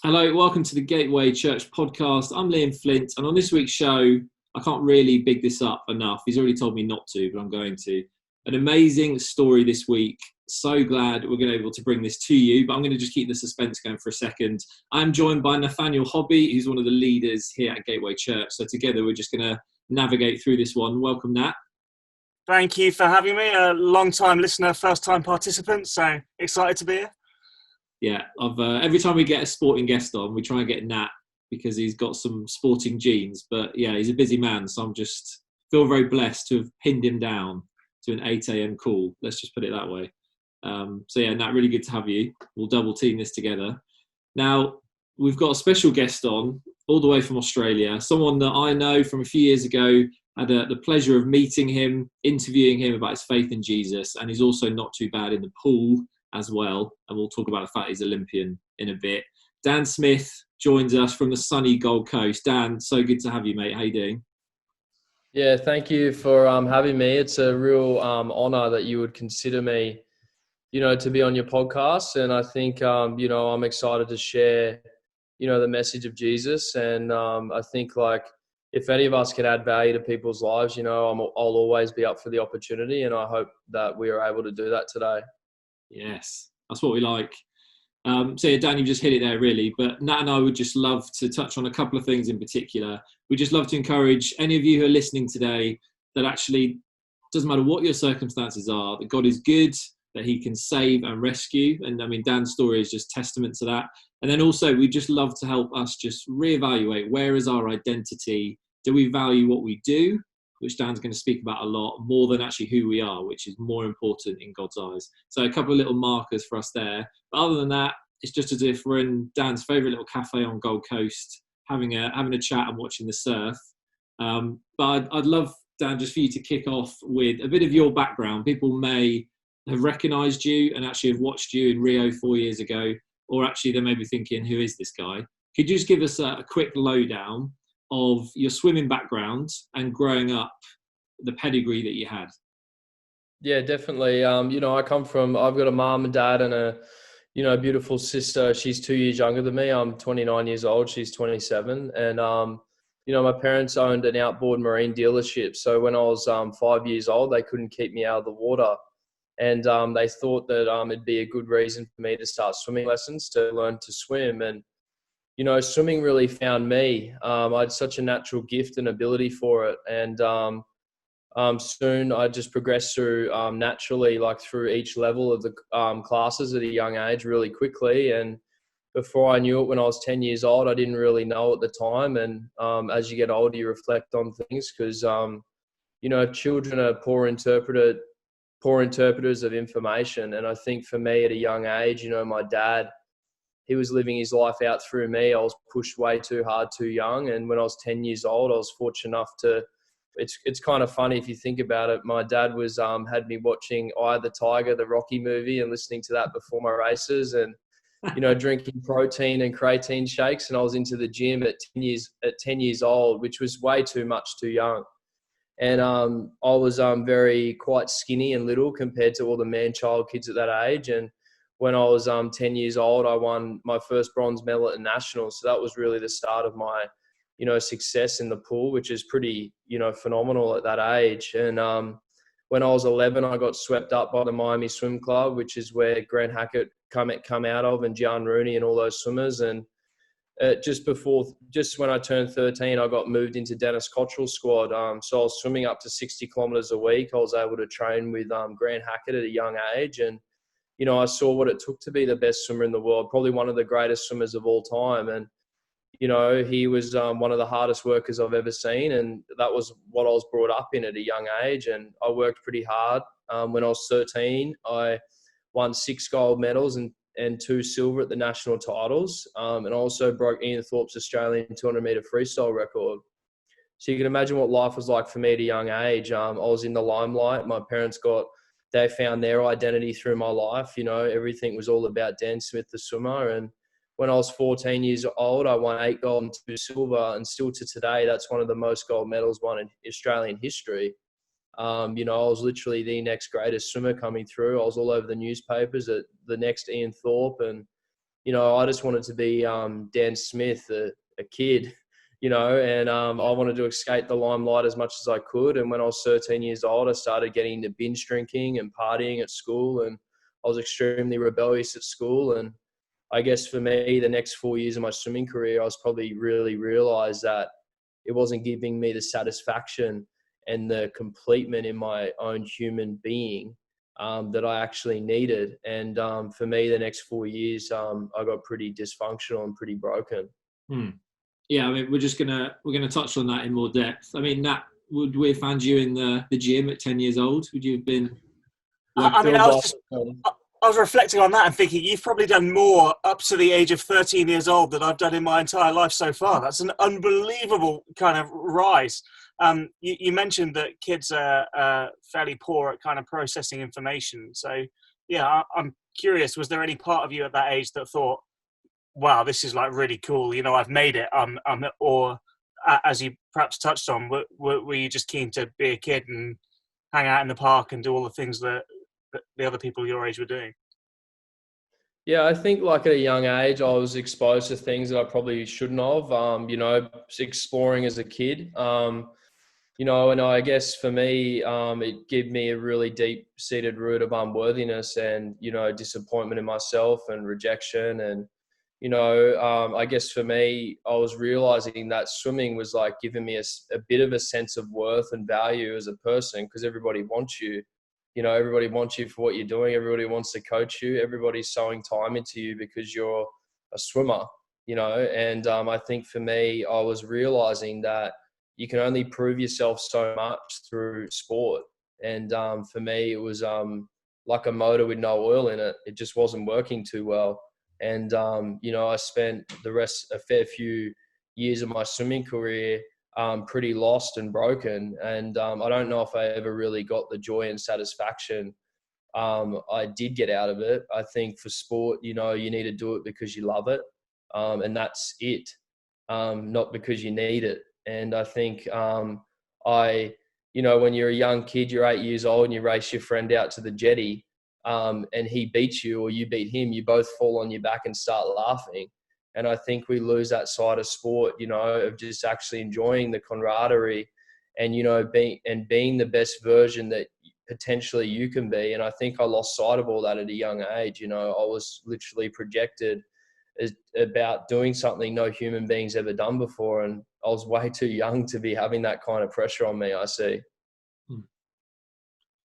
Hello, welcome to the Gateway Church podcast. I'm Liam Flint, and on this week's show, I can't really big this up enough. He's already told me not to, but I'm going to. An amazing story this week. So glad we're going to be able to bring this to you, but I'm going to just keep the suspense going for a second. I'm joined by Nathaniel Hobby, who's one of the leaders here at Gateway Church. So together, we're just going to navigate through this one. Welcome, Nat. Thank you for having me. A long-time listener, first-time participant, so excited to be here. Yeah, every time we get a sporting guest on, we try and get Nat because he's got some sporting genes. But yeah, he's a busy man, so I'm just feel very blessed to have pinned him down to an 8 a.m. call. Let's just put it that way. So yeah, Nat, really good to have you. We'll double team this together. Now, we've got a special guest on all the way from Australia, someone that I know from a few years ago. Had the pleasure of meeting him, interviewing him about his faith in Jesus, and he's also not too bad in the pool as well. And we'll talk about the fact he's Olympian in a bit. Dan Smith joins us from the sunny Gold Coast. Dan, so good to have you, mate. How you doing? Yeah, thank you for having me. It's a real honor that you would consider me, to be on your podcast. And I think, I'm excited to share, the message of Jesus. And I think if any of us can add value to people's lives, I'll always be up for the opportunity. And I hope that we are able to do that today. Yes, that's what we like. So yeah, Dan, you've just hit it there really, but Nat and I would just love to touch on a couple of things in particular. We just love to encourage any of you who are listening today that actually doesn't matter what your circumstances are, that God is good, that he can save and rescue. And I mean, Dan's story is just testament to that. And then also we just love to help us just reevaluate, where is our identity? Do we value what we do, which Dan's going to speak about a lot, more than actually who we are, which is more important in God's eyes. So a couple of little markers for us there. But other than that, it's just as if we're in Dan's favourite little cafe on Gold Coast, having a chat and watching the surf. But I'd love, Dan, just for you to kick off with a bit of your background. People may have recognised you and actually have watched you in Rio 4 years ago, or actually they may be thinking, who is this guy? Could you just give us a quick lowdown of your swimming background and growing up, the pedigree that you had? Yeah, definitely. I've got a mom and dad and a beautiful sister. She's 2 years younger than me. I'm 29 years old. She's 27. And, my parents owned an outboard marine dealership. So when I was 5 years old, they couldn't keep me out of the water. And they thought that it'd be a good reason for me to start swimming lessons to learn to swim. And swimming really found me. I had such a natural gift and ability for it. And soon I just progressed through naturally, like through each level of the classes at a young age really quickly. And before I knew it, when I was 10 years old, I didn't really know at the time. And as you get older, you reflect on things because, children are poor interpreters of information. And I think for me at a young age, my dad, he was living his life out through me. I was pushed way too hard, too young. And when I was 10 years old, I was fortunate enough to, it's kind of funny if you think about it. My dad was, had me watching Eye of the Tiger, the Rocky movie, and listening to that before my races and, drinking protein and creatine shakes. And I was into the gym at 10 years old, which was way too much too young. And I was quite skinny and little compared to all the man-child kids at that age. And when I was 10 years old, I won my first bronze medal at nationals. So that was really the start of my, success in the pool, which is pretty, phenomenal at that age. And when I was 11, I got swept up by the Miami Swim Club, which is where Grant Hackett come out of, and John Rooney and all those swimmers. And just when I turned 13, I got moved into Dennis Cottrell's squad. So I was swimming up to 60 kilometers a week. I was able to train with Grant Hackett at a young age. And, I saw what it took to be the best swimmer in the world, probably one of the greatest swimmers of all time. And, he was one of the hardest workers I've ever seen. And that was what I was brought up in at a young age. And I worked pretty hard. When I was 13, I won 6 gold medals and 2 silver at the national titles. And also broke Ian Thorpe's Australian 200-meter freestyle record. So you can imagine what life was like for me at a young age. I was in the limelight. My parents they found their identity through my life. Everything was all about Dan Smith, the swimmer. And when I was 14 years old, I won 8 gold and 2 silver. And still to today, that's one of the most gold medals won in Australian history. I was literally the next greatest swimmer coming through. I was all over the newspapers at the next Ian Thorpe. And, I just wanted to be Dan Smith, a kid, and I wanted to escape the limelight as much as I could. And when I was 13 years old, I started getting into binge drinking and partying at school, and I was extremely rebellious at school. And I guess for me, the next 4 years of my swimming career, I was probably really realized that it wasn't giving me the satisfaction and the completement in my own human being that I actually needed. And for me, the next 4 years, I got pretty dysfunctional and pretty broken. Yeah, I mean, we're gonna touch on that in more depth. I mean, Nat, would we have found you in the gym at 10 years old? Would you have been? I was reflecting on that and thinking you've probably done more up to the age of 13 years old than I've done in my entire life so far. That's an unbelievable kind of rise. You mentioned that kids are fairly poor at kind of processing information. So, yeah, I'm curious, was there any part of you at that age that thought, wow, this is like really cool, I've made it, or as you perhaps touched on, were you just keen to be a kid and hang out in the park and do all the things that the other people your age were doing? Yeah, I think like at a young age, I was exposed to things that I probably shouldn't have, exploring as a kid. And I guess for me, it gave me a really deep-seated root of unworthiness and, disappointment in myself and rejection. And, I guess for me, I was realizing that swimming was like giving me a bit of a sense of worth and value as a person, because everybody wants you. Everybody wants you for what you're doing. Everybody wants to coach you. Everybody's sowing time into you because you're a swimmer, and I think for me, I was realizing that you can only prove yourself so much through sport. And for me, it was like a motor with no oil in it. It just wasn't working too well. And, I spent a fair few years of my swimming career pretty lost and broken. And I don't know if I ever really got the joy and satisfaction I did get out of it. I think for sport, you need to do it because you love it. And that's it, not because you need it. And I think when you're a young kid, you're 8 years old and you race your friend out to the jetty and he beats you or you beat him, you both fall on your back and start laughing. And I think we lose that side of sport, of just actually enjoying the camaraderie and, being the best version that potentially you can be. And I think I lost sight of all that at a young age. I was literally projected about doing something no human being's ever done before. And I was way too young to be having that kind of pressure on me, I see.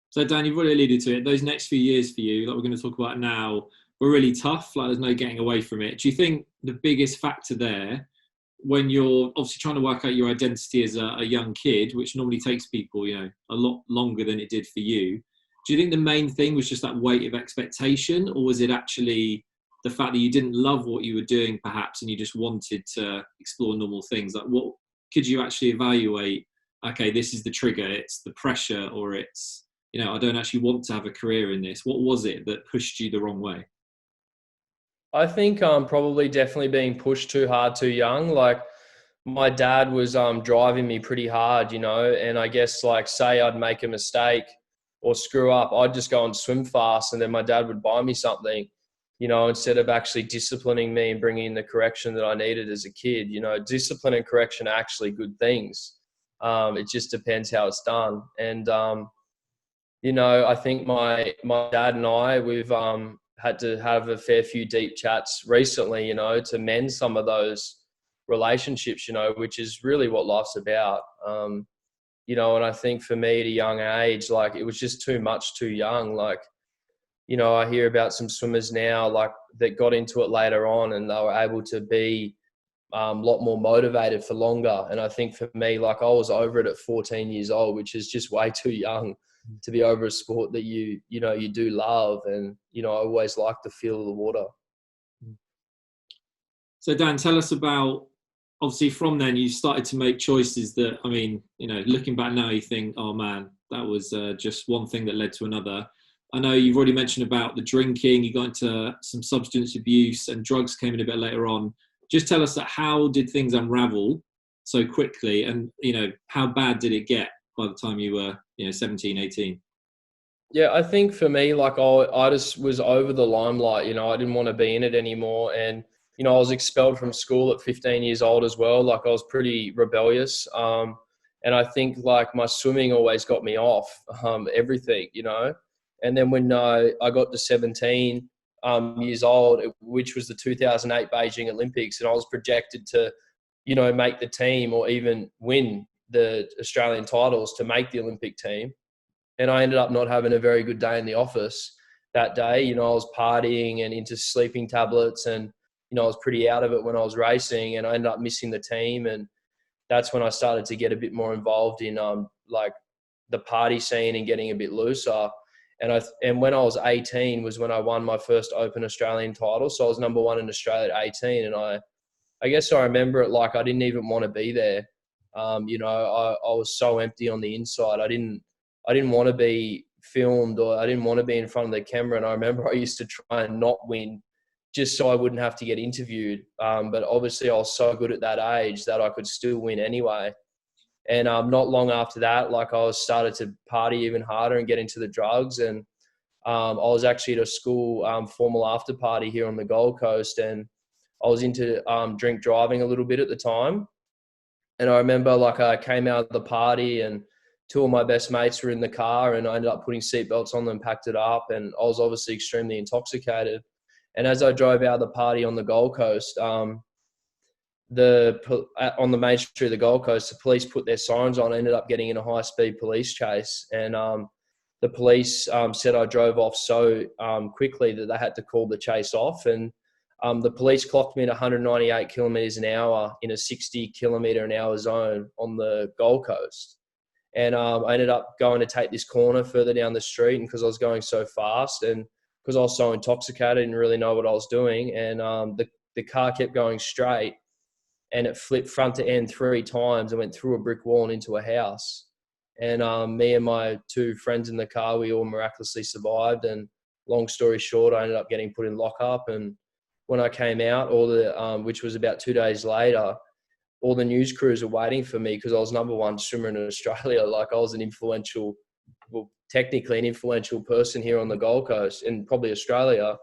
So Dan, you've already alluded to it. Those next few years for you, like we're going to talk about now, were really tough. Like there's no getting away from it. Do you think the biggest factor there, when you're obviously trying to work out your identity as a young kid, which normally takes people, a lot longer than it did for you, do you think the main thing was just that weight of expectation, or was it actually the fact that you didn't love what you were doing perhaps and you just wanted to explore normal things? Like what could you actually evaluate? Okay, this is the trigger, it's the pressure, or it's, I don't actually want to have a career in this. What was it that pushed you the wrong way? I think probably definitely being pushed too hard too young. Like my dad was driving me pretty hard, and I guess like say I'd make a mistake or screw up, I'd just go and swim fast and then my dad would buy me something, instead of actually disciplining me and bringing in the correction that I needed as a kid. Discipline and correction are actually good things. It just depends how it's done. And, I think my dad and I, we've had to have a fair few deep chats recently, to mend some of those relationships, which is really what life's about. And I think for me at a young age, like it was just too much too young. Like, I hear about some swimmers now, like that got into it later on and they were able to be a lot more motivated for longer. And I think for me, like I was over it at 14 years old, which is just way too young to be over a sport that you do love. And, I always like the feel of the water. So Dan, tell us about, obviously from then you started to make choices that, I mean, looking back now, you think, oh man, that was just one thing that led to another. I know you've already mentioned about the drinking, you got into some substance abuse and drugs came in a bit later on. Just tell us that how did things unravel so quickly and, how bad did it get by the time you were, 17, 18? Yeah, I think for me, like I just was over the limelight, you know, I didn't want to be in it anymore. And, you know, I was expelled from school at 15 years old as well. Like I was pretty rebellious. And I think like my swimming always got me off everything, you know. And then when I got to 17 years old, which was the 2008 Beijing Olympics, and I was projected to, you know, make the team or even win the Australian titles to make the Olympic team. And I ended up not having a very good day in the office that day. You know, I was partying and into sleeping tablets, and, you know, I was pretty out of it when I was racing, and I ended up missing the team. And that's when I started to get a bit more involved in like the party scene and getting a bit looser. And when I was 18 was when I won my first Open Australian title. So I was number one in Australia at 18. And I guess I remember it like I didn't even want to be there. You know, I was so empty on the inside. I didn't want to be filmed, or I didn't want to be in front of the camera. And I remember I used to try and not win just so I wouldn't have to get interviewed. But obviously I was so good at that age that I could still win anyway. And not long after that, like I was started to party even harder and get into the drugs. And I was actually at a school formal after party here on the Gold Coast, and I was into drink driving a little bit at the time. And I remember like I came out of the party and two of my best mates were in the car, and I ended up putting seatbelts on them, packed it up, and I was obviously extremely intoxicated. And as I drove out of the party on the Gold Coast, on the main street of the Gold Coast, the police put their sirens on. I ended up getting in a high-speed police chase, and the police said I drove off so quickly that they had to call the chase off. And the police clocked me at 198 kilometres an hour in a 60 kilometre an hour zone on the Gold Coast. And I ended up going to take this corner further down the street, and because I was going so fast and because I was so intoxicated, I didn't really know what I was doing. And the car kept going straight, and it flipped front to end 3 times and went through a brick wall and into a house. And me and my 2 friends in the car, we all miraculously survived. And long story short, I ended up getting put in lockup. And when I came out, which was about 2 days later, all the news crews were waiting for me because I was number 1 swimmer in Australia. Like I was technically an influential person here on the Gold Coast and probably Australia.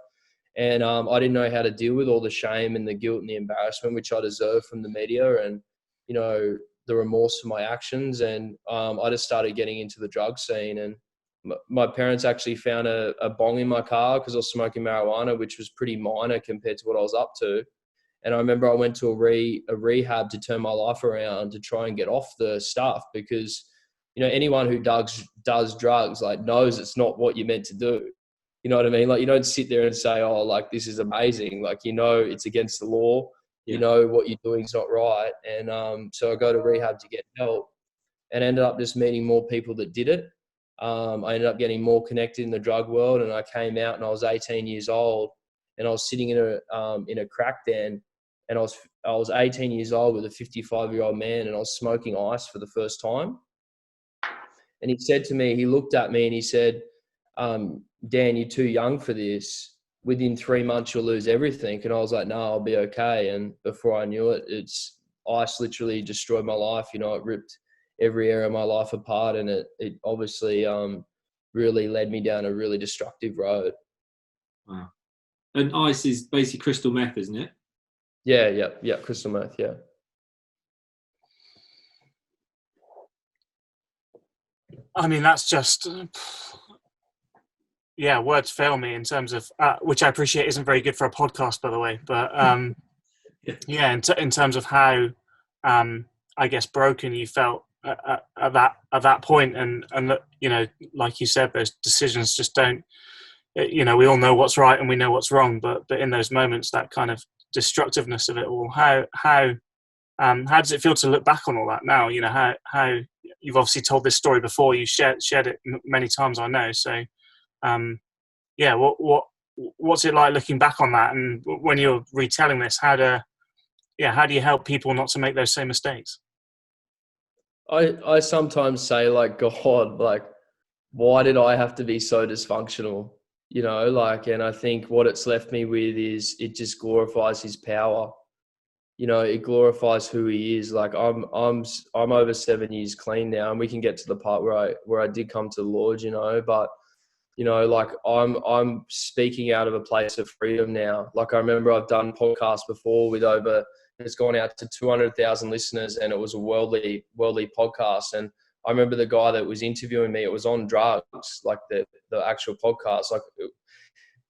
And I didn't know how to deal with all the shame and the guilt and the embarrassment, which I deserved from the media, and, you know, the remorse for my actions. And I just started getting into the drug scene. And my parents actually found a bong in my car because I was smoking marijuana, which was pretty minor compared to what I was up to. And I remember I went to a rehab to turn my life around to try and get off the stuff, because, you know, anyone who does drugs like knows it's not what you're meant to do. You know what I mean? Like, you don't sit there and say, oh, like, this is amazing. Like, you know, it's against the law. Yeah. You know what you're doing is not right. And so I go to rehab to get help, and ended up just meeting more people that did it. I ended up getting more connected in the drug world, and I came out and I was 18 years old, and I was sitting in a crack den, and I was 18 years old with a 55-year-old man, and I was smoking ice for the first time. And he said to me, he looked at me and he said, Dan, you're too young for this. Within 3 months, you'll lose everything. And I was like, no, I'll be okay. And before I knew it, ice literally destroyed my life. You know, it ripped every area of my life apart, and it obviously really led me down a really destructive road. Wow. And ice is basically crystal meth, isn't it? Yeah, crystal meth, yeah. I mean, that's just, yeah, words fail me in terms of, which I appreciate isn't very good for a podcast, by the way. But yeah, in terms of how, I guess, broken you felt at that point, and that, you know, like you said, those decisions just don't, you know, we all know what's right and we know what's wrong, but in those moments, that kind of destructiveness of it all, how does it feel to look back on all that now? You know, how you've obviously told this story before, you shared it many times, I know. So, yeah, what's it like looking back on that? And when you're retelling this, how do you help people not to make those same mistakes? I sometimes say, like, God, like, why did I have to be so dysfunctional? You know, like, and I think what it's left me with is it just glorifies his power. You know, it glorifies who he is. Like, I'm over 7 years clean now, and we can get to the part where I did come to the Lord, you know, but you know, like I'm speaking out of a place of freedom now. Like I remember I've done podcasts before with it's gone out to 200,000 listeners, and it was a worldly podcast. And I remember the guy that was interviewing me, it was on drugs, like the actual podcast, like,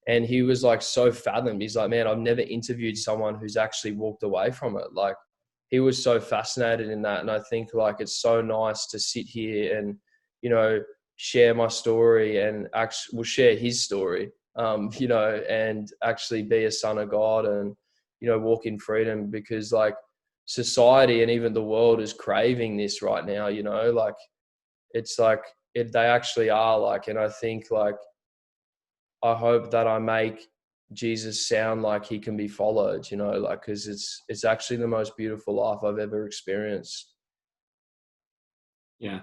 and he was like so fathomed. He's like, man, I've never interviewed someone who's actually walked away from it. Like he was so fascinated in that. And I think like it's so nice to sit here and, you know, share my story and actually we'll share his story, you know, and actually be a son of God and, you know, walk in freedom, because like society and even the world is craving this right now, you know, like it's like they actually are like, and I think like, I hope that I make Jesus sound like he can be followed, you know, like, cause it's actually the most beautiful life I've ever experienced. Yeah.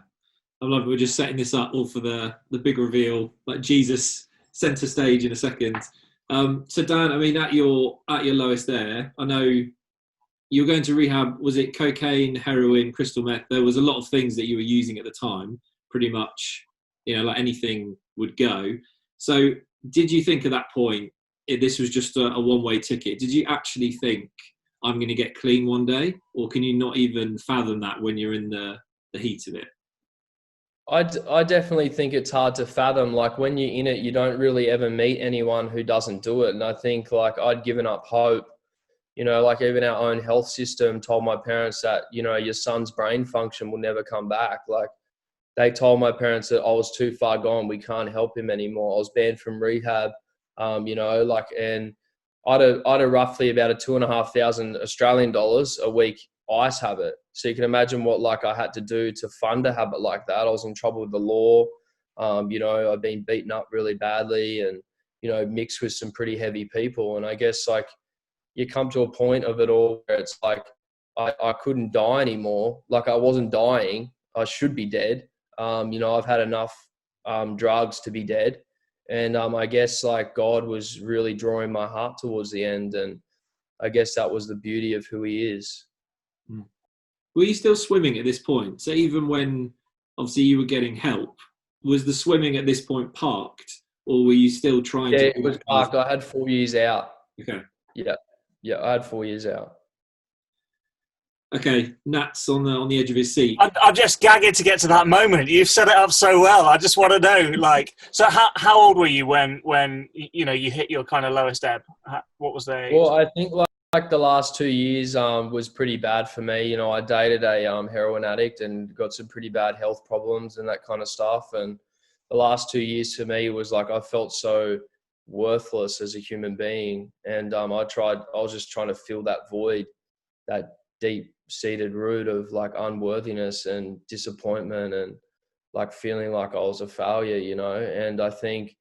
I love it. We're just setting this up all for the big reveal, like Jesus center stage in a second. So Dan, I mean, at your lowest there, I know you were going to rehab. Was it cocaine, heroin, crystal meth? There was a lot of things that you were using at the time. Pretty much, you know, like anything would go. So, did you think at that point this was just a one-way ticket? Did you actually think I'm going to get clean one day, or can you not even fathom that when you're in the heat of it? I definitely think it's hard to fathom. Like when you're in it, you don't really ever meet anyone who doesn't do it. And I think like I'd given up hope, you know, like even our own health system told my parents that, you know, your son's brain function will never come back. Like they told my parents that I was too far gone. We can't help him anymore. I was banned from rehab, you know, like, and I'd a roughly about a $2,500 Australian dollars a week ice habit. So you can imagine what like I had to do to fund a habit like that. I was in trouble with the law. You know, I've been beaten up really badly and, you know, mixed with some pretty heavy people. And I guess like you come to a point of it all where it's like, I couldn't die anymore. Like I wasn't dying. I should be dead. You know, I've had enough drugs to be dead. And I guess like God was really drawing my heart towards the end. And I guess that was the beauty of who he is. Were you still swimming at this point? So even when obviously you were getting help, was the swimming at this point parked, or were you still trying to? Yeah, it was parked. I had 4 years out. Okay. Yeah, I had 4 years out. Okay, Nat's on the edge of his seat. I'm just gagging to get to that moment. You've set it up so well. I just want to know, like, so how old were you when you know you hit your kind of lowest ebb? What was the age? Well, I think like the last 2 years was pretty bad for me. You know, I dated a heroin addict and got some pretty bad health problems and that kind of stuff. And the last 2 years for me was like I felt so worthless as a human being. And I was just trying to fill that void, that deep-seated root of like unworthiness and disappointment and like feeling like I was a failure, you know. And I think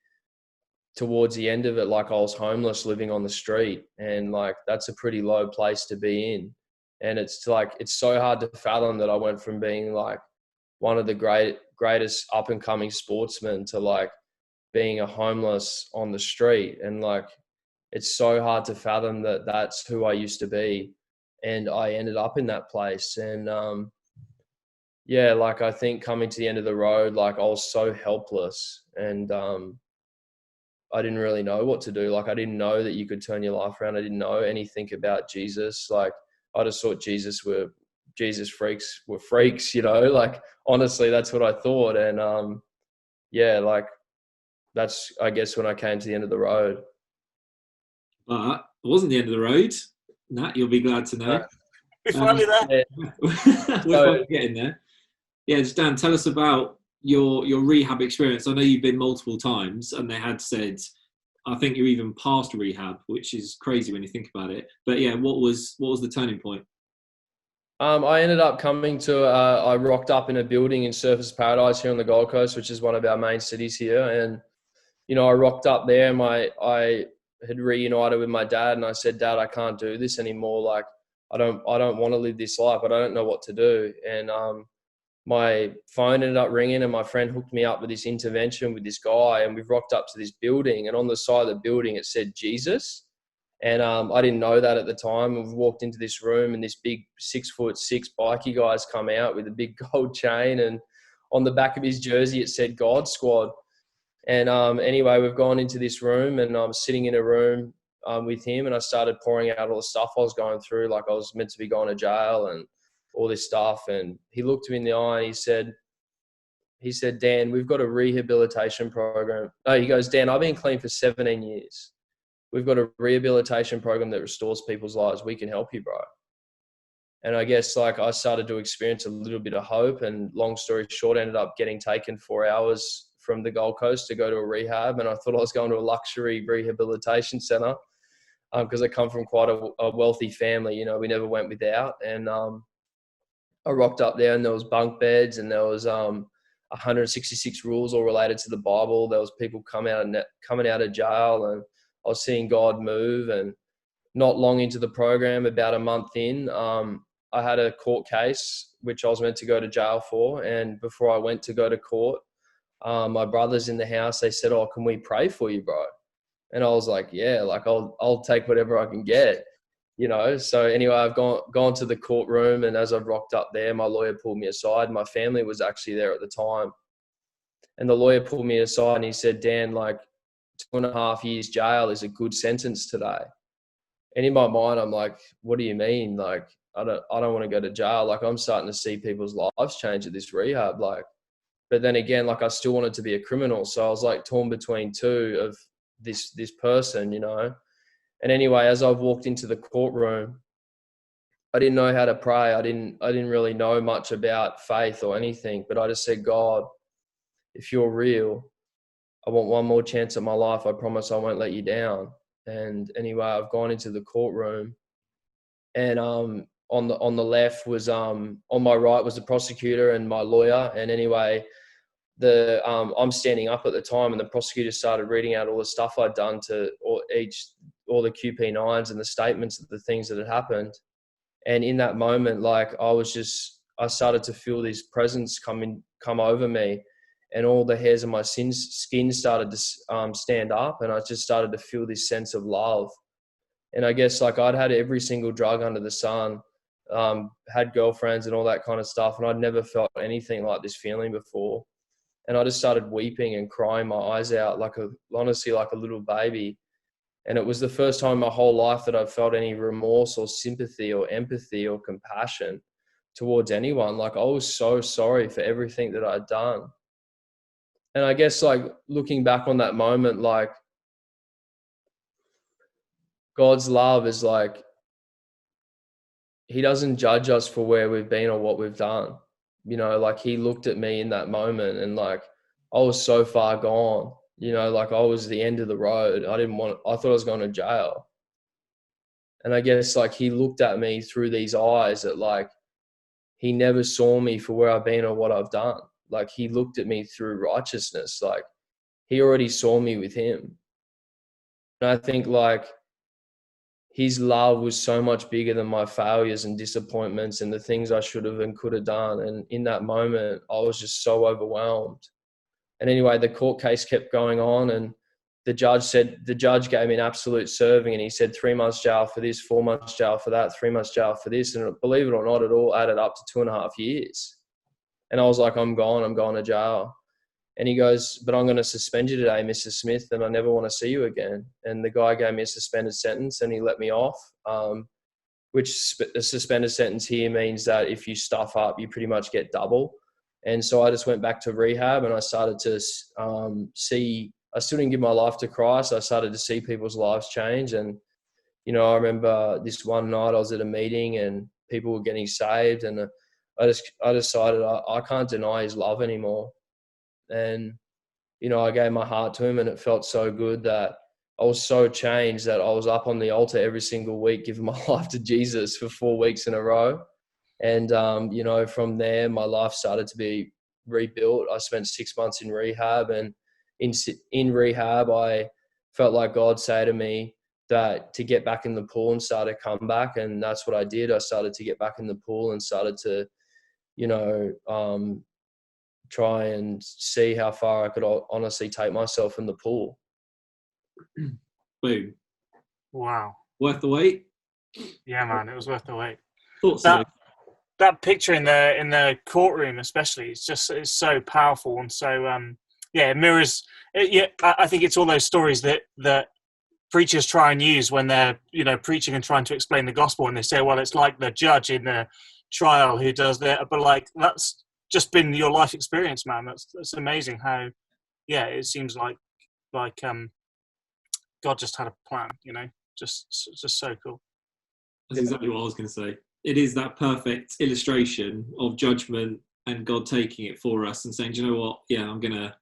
towards the end of it, like I was homeless living on the street, and like that's a pretty low place to be in. And it's like it's so hard to fathom that I went from being like one of the greatest up and coming sportsmen to like being a homeless on the street. And like it's so hard to fathom that that's who I used to be, and I ended up in that place. And yeah, like I think coming to the end of the road, like I was so helpless, and I didn't really know what to do. Like I didn't know that you could turn your life around. I didn't know anything about Jesus. Like I just thought Jesus freaks were freaks, you know, like honestly, that's what I thought. And yeah, like that's, I guess, when I came to the end of the road. But it wasn't the end of the road. Nat, you'll be glad to know. We're finally there. Yeah. We're finally getting there. Yeah, just Dan, tell us about your rehab experience. I know you've been multiple times, and they had said, I think you're even past rehab, which is crazy when you think about it. But yeah, what was the turning point? I ended up coming to, I rocked up in a building in Surfers Paradise here on the Gold Coast, which is one of our main cities here. And, you know, I rocked up there and I had reunited with my dad, and I said, Dad, I can't do this anymore. Like, I don't want to live this life. I don't know what to do. And my phone ended up ringing, and my friend hooked me up with this intervention with this guy, and we've rocked up to this building, and on the side of the building it said Jesus. And I didn't know that at the time. We've walked into this room, and this big 6'6" bikie guy's come out with a big gold chain, and on the back of his jersey it said God Squad. And anyway, we've gone into this room, and I'm sitting in a room with him, and I started pouring out all the stuff I was going through, like I was meant to be going to jail and all this stuff. And he looked me in the eye and he said, Dan, we've got a rehabilitation program. Oh, he goes, Dan, I've been clean for 17 years. We've got a rehabilitation program that restores people's lives. We can help you, bro. And I guess like I started to experience a little bit of hope, and long story short, ended up getting taken 4 hours from the Gold Coast to go to a rehab. And I thought I was going to a luxury rehabilitation center because I come from quite a wealthy family. You know, we never went without. And I rocked up there, and there was bunk beds, and there was 166 rules all related to the Bible. There was people coming out of jail, and I was seeing God move. And not long into the program, about a month in, I had a court case which I was meant to go to jail for. And before I went to go to court, my brother's in the house. They said, "Oh, can we pray for you, bro?" And I was like, "Yeah, like I'll take whatever I can get." You know, so anyway, I've gone to the courtroom, and as I've rocked up there, my lawyer pulled me aside. My family was actually there at the time. And the lawyer pulled me aside and he said, Dan, like 2.5 years jail is a good sentence today. And in my mind, I'm like, what do you mean? Like, I don't want to go to jail. Like, I'm starting to see people's lives change at this rehab. Like, but then again, like I still wanted to be a criminal. So I was like torn between two of this person, you know? And anyway, as I've walked into the courtroom, I didn't know how to pray. I didn't really know much about faith or anything, but I just said, God, if you're real, I want one more chance at my life. I promise I won't let you down. And anyway, I've gone into the courtroom, and on the left was on my right was the prosecutor and my lawyer. And anyway, I'm standing up at the time, and the prosecutor started reading out all the stuff I'd done to all the QP9s and the statements of the things that had happened. And in that moment, like I started to feel this presence come over me, and all the hairs of my skin started to stand up, and I just started to feel this sense of love. And I guess like I'd had every single drug under the sun, had girlfriends and all that kind of stuff, and I'd never felt anything like this feeling before. And I just started weeping and crying my eyes out, honestly like a little baby. And it was the first time in my whole life that I've felt any remorse or sympathy or empathy or compassion towards anyone. Like, I was so sorry for everything that I'd done. And I guess like looking back on that moment, like God's love is like, he doesn't judge us for where we've been or what we've done. You know, like he looked at me in that moment, and like I was so far gone, you know, like I was the end of the road. I thought I was going to jail. And I guess like he looked at me through these eyes that like he never saw me for where I've been or what I've done. Like he looked at me through righteousness. Like he already saw me with him. And I think like his love was so much bigger than my failures and disappointments and the things I should have and could have done. And in that moment, I was just so overwhelmed. And anyway, the court case kept going on, and the judge gave me an absolute serving, and he said 3 months jail for this, 4 months jail for that, 3 months jail for this. And believe it or not, it all added up to 2.5 years. And I was like, I'm going to jail. And he goes, but I'm going to suspend you today, Mr. Smith, and I never want to see you again. And the guy gave me a suspended sentence, and he let me off, which a suspended sentence here means that if you stuff up, you pretty much get double. And so I just went back to rehab, and I started to I still didn't give my life to Christ. I started to see people's lives change. And, you know, I remember this one night I was at a meeting and people were getting saved, and I decided I can't deny his love anymore. And, you know, I gave my heart to him, and it felt so good that I was so changed that I was up on the altar every single week giving my life to Jesus for 4 weeks in a row. And, you know, from there, my life started to be rebuilt. I spent 6 months in rehab, and in rehab, I felt like God say to me that to get back in the pool and start a comeback. And that's what I did. I started to get back in the pool and started to, you know, try and see how far I could honestly take myself in the pool. Boom. Wow. Worth the wait? Yeah, man, it was worth the wait. Thought so. That picture in the courtroom especially, it's so powerful and so Yeah, it mirrors. Yeah, I think it's all those stories that preachers try and use when they're preaching and trying to explain the gospel, and they say, well, it's like the judge in the trial who does that, but like that's just been your life experience, man. That's amazing how it seems like God just had a plan, just so cool. That's exactly what I was going to say. It is that perfect illustration of judgment and God taking it for us and saying, do you know what? Yeah, I'm going to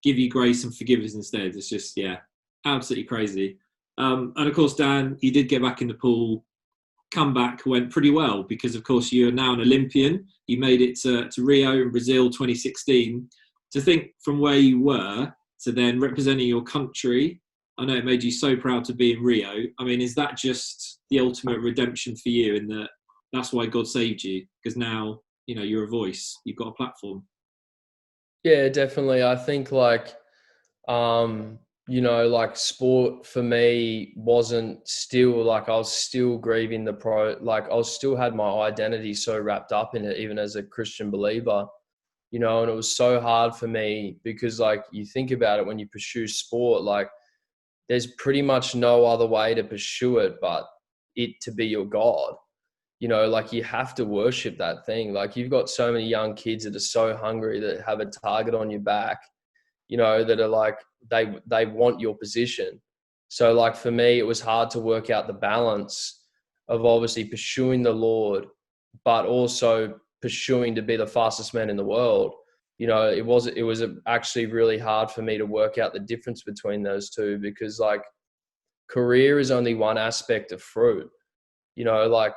give you grace and forgiveness instead. It's just, absolutely crazy. And of course, Dan, you did get back in the pool. Comeback went pretty well because, of course, you're now an Olympian. You made it to Rio in Brazil 2016. To think from where you were to then representing your country, I know it made you so proud to be in Rio. I mean, is that just the ultimate redemption for you in that that's why God saved you? Because now, you're a voice, you've got a platform. Yeah, definitely. I think like sport for me wasn't still like I was still grieving I was still had my identity so wrapped up in it, even as a Christian believer, and it was so hard for me because like you think about it, when you pursue sport, like there's pretty much no other way to pursue it but it to be your God. Like you have to worship that thing. Like you've got so many young kids that are so hungry, that have a target on your back, that are like, they want your position. So like for me, it was hard to work out the balance of obviously pursuing the Lord, but also pursuing to be the fastest man in the world. It was actually really hard for me to work out the difference between those two, because like career is only one aspect of fruit. Like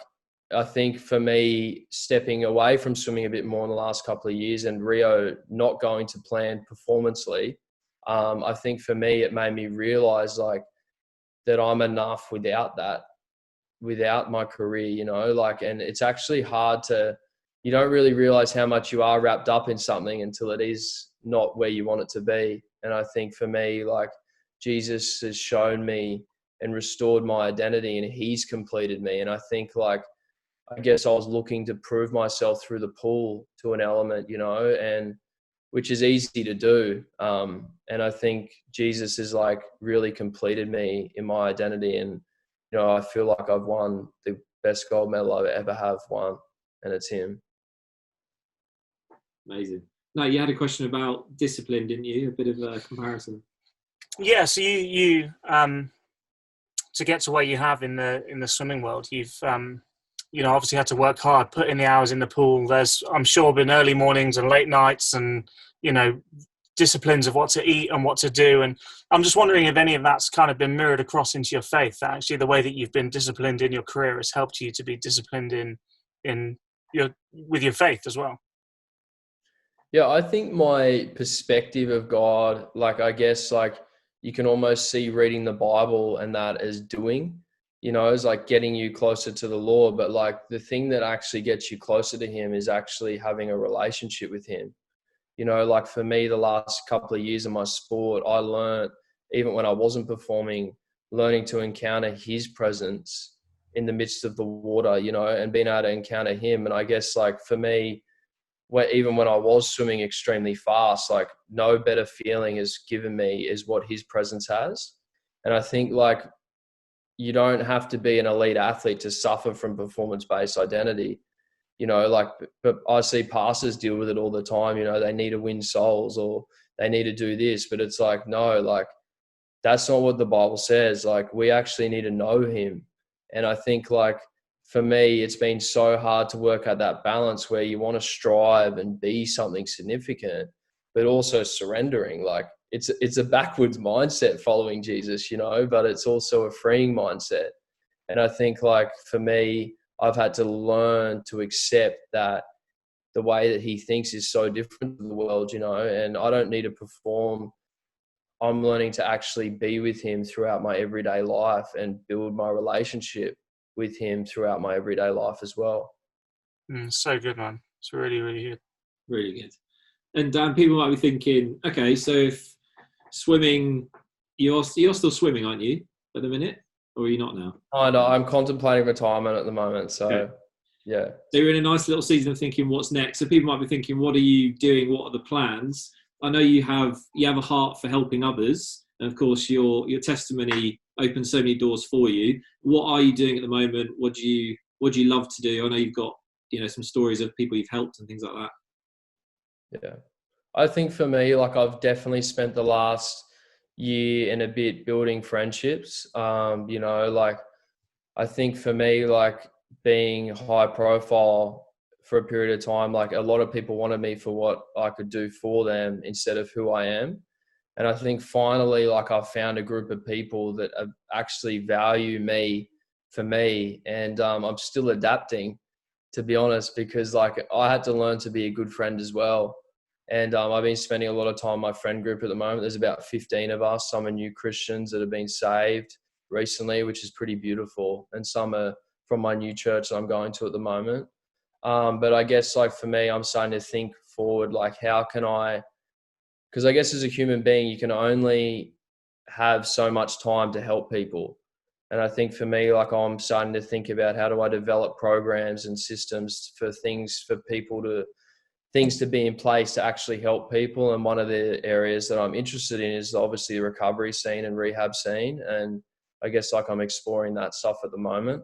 I think for me, stepping away from swimming a bit more in the last couple of years and Rio not going to plan performancely, I think for me, it made me realize like that I'm enough without my career, and it's actually hard you don't really realize how much you are wrapped up in something until it is not where you want it to be. And I think for me, like Jesus has shown me and restored my identity, and he's completed me. And I think like, I guess I was looking to prove myself through the pool to an element, and which is easy to do. And I think Jesus has like really completed me in my identity. And, I feel like I've won the best gold medal I've ever have won, and it's him. Amazing. No, you had a question about discipline, didn't you? A bit of a comparison. Yeah. So you to get to where you have in the swimming world, you've obviously had to work hard, put in the hours in the pool. There's, I'm sure, been early mornings and late nights and, disciplines of what to eat and what to do. And I'm just wondering if any of that's kind of been mirrored across into your faith, that actually the way that you've been disciplined in your career has helped you to be disciplined with your faith as well. Yeah, I think my perspective of God, like, I guess, like, you can almost see reading the Bible and that as doing, is like getting you closer to the Lord. But like the thing that actually gets you closer to him is actually having a relationship with him. Like for me, the last couple of years of my sport, I learned, even when I wasn't performing, learning to encounter his presence in the midst of the water, and being able to encounter him. And I guess like for me, even when I was swimming extremely fast, like no better feeling is given me is what his presence has. And I think like you don't have to be an elite athlete to suffer from performance-based identity, but I see pastors deal with it all the time. They need to win souls or they need to do this, but it's like, no, like that's not what the Bible says. Like we actually need to know him. And I think like, for me, it's been so hard to work out that balance where you want to strive and be something significant, but also surrendering. Like it's a backwards mindset following Jesus, but it's also a freeing mindset. And I think like for me, I've had to learn to accept that the way that he thinks is so different to the world, and I don't need to perform. I'm learning to actually be with him throughout my everyday life and build my relationship with him throughout my everyday life as well. So good, man. It's really, really good. Really good. And Dan, people might be thinking, okay, so if swimming, you're still swimming, aren't you, at the minute? Or are you not now? I know, I'm contemplating retirement at the moment. So, okay. Yeah. So you're in a nice little season of thinking what's next. So people might be thinking, what are you doing? What are the plans? I know you have a heart for helping others, and of course your testimony opens so many doors for you. What are you doing at the moment? What do you love to do? I know you've got some stories of people you've helped and things like that. Yeah, I think for me, like I've definitely spent the last year and a bit building friendships. Like I think for me, like being high profile for a period of time, like a lot of people wanted me for what I could do for them instead of who I am. And I think finally, like I've found a group of people that actually value me for me. And I'm still adapting, to be honest, because like I had to learn to be a good friend as well. And I've been spending a lot of time in my friend group at the moment. There's about 15 of us. Some are new Christians that have been saved recently, which is pretty beautiful. And some are from my new church that I'm going to at the moment. But I guess like for me, I'm starting to think forward, like how can because I guess as a human being, you can only have so much time to help people. And I think for me, like I'm starting to think about how do I develop programs and systems for things for people things to be in place to actually help people. And one of the areas that I'm interested in is obviously the recovery scene and rehab scene. And I guess like I'm exploring that stuff at the moment.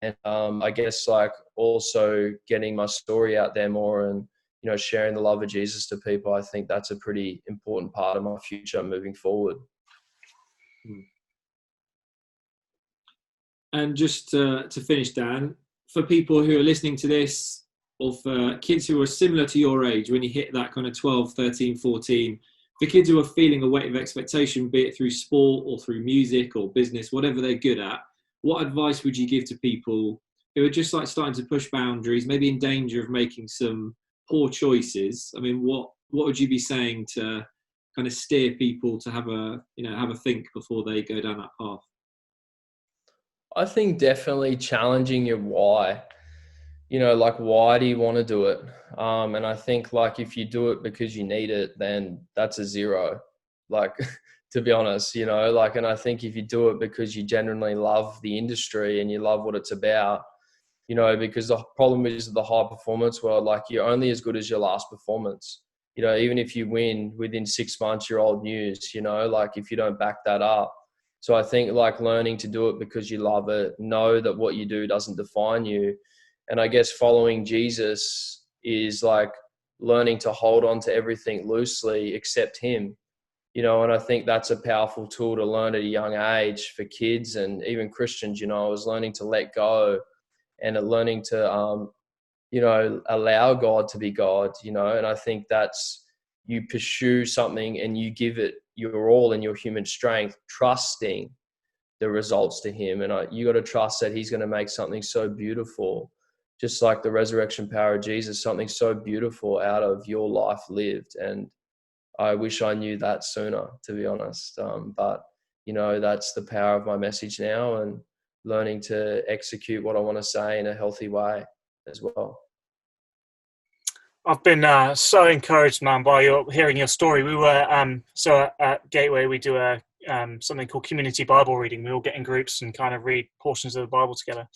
And I guess like also getting my story out there more and, sharing the love of Jesus to people. I think that's a pretty important part of my future moving forward. And just to finish, Dan, for people who are listening to this, or for kids who are similar to your age, when you hit that kind of 12, 13, 14, for kids who are feeling a weight of expectation, be it through sport or through music or business, whatever they're good at, what advice would you give to people who are just like starting to push boundaries, maybe in danger of making some poor choices? I mean, what would you be saying to kind of steer people to have a think before they go down that path? I think definitely challenging your why. Like why do you want to do it? And I think like if you do it because you need it, then that's a zero. Like to be honest, like, and I think if you do it because you genuinely love the industry and you love what it's about, because the problem is the high performance world, like you're only as good as your last performance. Even if you win within 6 months, you're old news, like if you don't back that up. So I think like learning to do it because you love it, know that what you do doesn't define you. And I guess following Jesus is like learning to hold on to everything loosely except him, and I think that's a powerful tool to learn at a young age for kids and even Christians. I was learning to let go and learning to, allow God to be God, and I think that's you pursue something and you give it your all in your human strength, trusting the results to him. And you got to trust that he's going to make something so beautiful, just like the resurrection power of Jesus, something so beautiful out of your life lived. And I wish I knew that sooner, to be honest. But, that's the power of my message now, and learning to execute what I want to say in a healthy way as well. I've been so encouraged, man, by hearing your story. We were so at Gateway we do something called community Bible reading. We all get in groups and kind of read portions of the Bible together.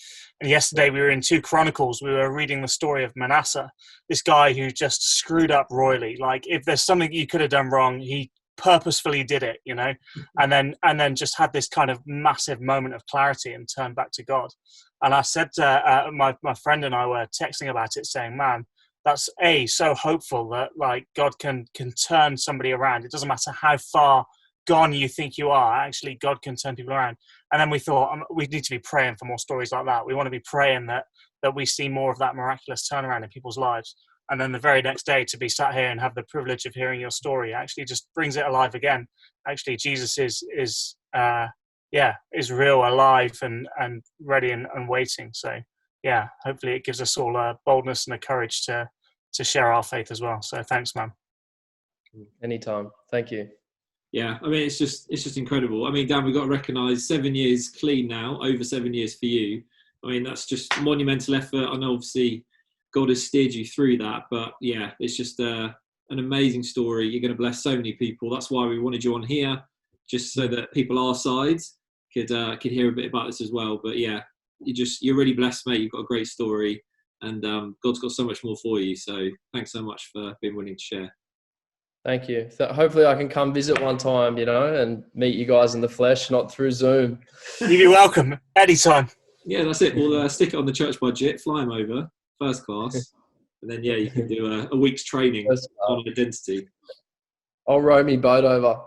And yesterday we were in 2 Chronicles. We were reading the story of Manasseh, this guy who just screwed up royally. Like if there's something you could have done wrong, he purposefully did it, and then just had this kind of massive moment of clarity and turned back to God. And I said to my friend and I were texting about it, saying, man, that's so hopeful that like God can turn somebody around. It doesn't matter how far gone you think you are, actually God can turn people around. And then we thought we need to be praying for more stories like that. We want to be praying that we see more of that miraculous turnaround in people's lives. And then the very next day to be sat here and have the privilege of hearing your story actually just brings it alive again. Actually, Jesus is real, alive and ready and waiting. So yeah, hopefully it gives us all a boldness and a courage to share our faith as well. So thanks, man. Anytime. Thank you. Yeah, I mean, it's just incredible. I mean, Dan, we've got to recognise 7 years clean now, over 7 years for you. I mean, that's just monumental effort. I know obviously God has steered you through that, but yeah, it's just an amazing story. You're going to bless so many people. That's why we wanted you on here, just so that people our side could hear a bit about this as well. But yeah, you're really blessed, mate. You've got a great story, and God's got so much more for you. So thanks so much for being willing to share. Thank you. Hopefully I can come visit one time, and meet you guys in the flesh, not through Zoom. You'd be welcome anytime. Yeah, that's it. We'll stick it on the church budget, fly him over, first class, and then, you can do a week's training on identity. I'll row me boat over.